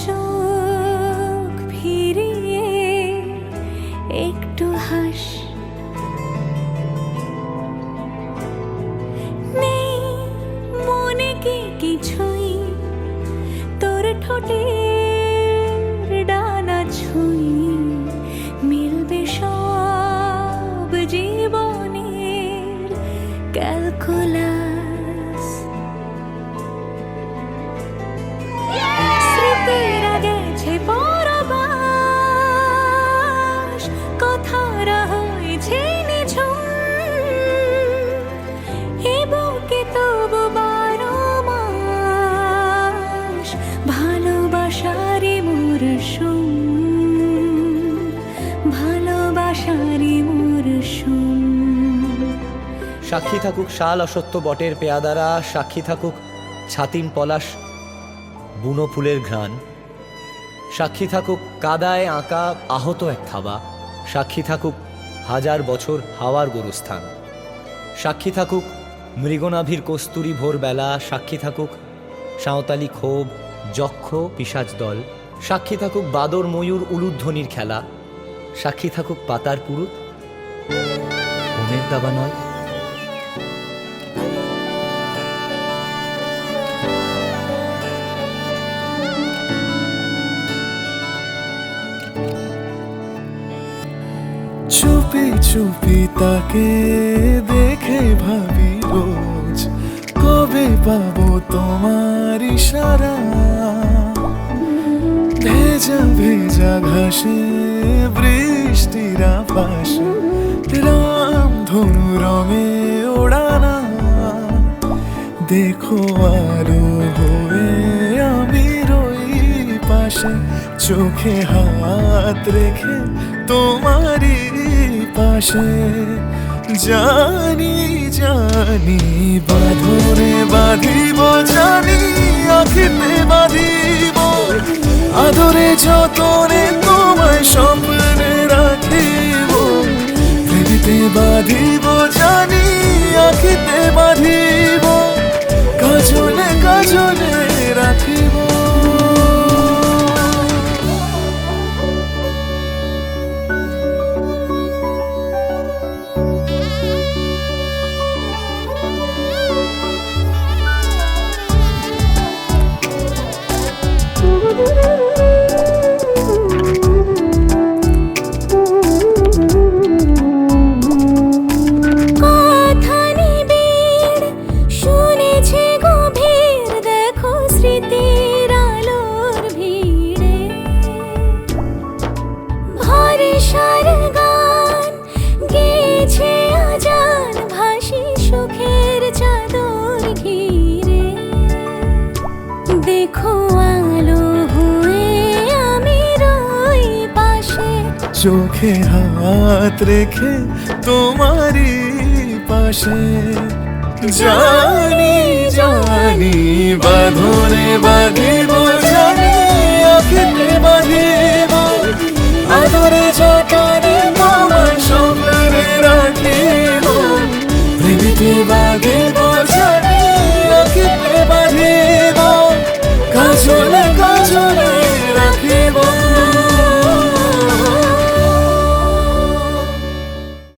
চোখ ফিরিয়ে একটু হাস, নেই মনে কি কিছুই তোর ঠোঁটের ডানা ছুঁই, মিলবে সব জীবনের ক্যালকুলাস। স্মৃতিরা গেছে পরবাস, কথারা হয়েছে নিঝুম, এ বুকে তবু 12 মাস ভালোবাসারই মরশুম, ভালোবাসারই মরশুম। সাক্ষী থাকুক শাল অসত্য বটের পেয়াদারা, সাক্ষী থাকুক ছাতিম পলাশ বুনো ফুলের ঘ্রাণ, সাক্ষী থাকুক কাদায় আঁকা আহত এক থাবা, সাক্ষী থাকুক হাজার বছর হাওয়ার গোরস্থান, সাক্ষী থাকুক মৃগনাভির কস্তুরী ভোরবেলা, সাক্ষী থাকুক সাঁওতালি ক্ষোভ যক্ষ পিশাচ দল, সাক্ষী থাকুক বাদর ময়ূর উলুধ্বনির খেলা, সাক্ষী থাকুক পাতার পুরুত ঘুমের দাবা নয়। চুপি চুপি তাকে দেখে ভাবি রোজ, কবে পাবো তোমার ইশারা। ভেজা ভেজা ঘাসে বৃষ্টির আভাসে রামধনু রঙে ওড়ানা, দেখো আলো হয়ে আমি রই পাশে, চোখে হাত রেখে তোমারই পাশে। জানি জানি বাঁধনে বাঁধিব, জানি আখিতে বাঁধিব, আদরে যতনে তোমায় স্বপ্নে রাখিব, হৃদিতে বাঁধিব, জানি আখিতে বাঁধিব, কাজলে কাজলে রাখিব। চোখে হাত রেখে তোমারই পাশে, জানি জানি বাঁধনে বাঁধিব, জানি আখিতে বাঁধিব, আদরে যতনে তোমায় স্বপ্নে রাখিব, হৃদিতে বাঁধিব, জানি আখিতে বাঁধিব, কাজলে কাজলে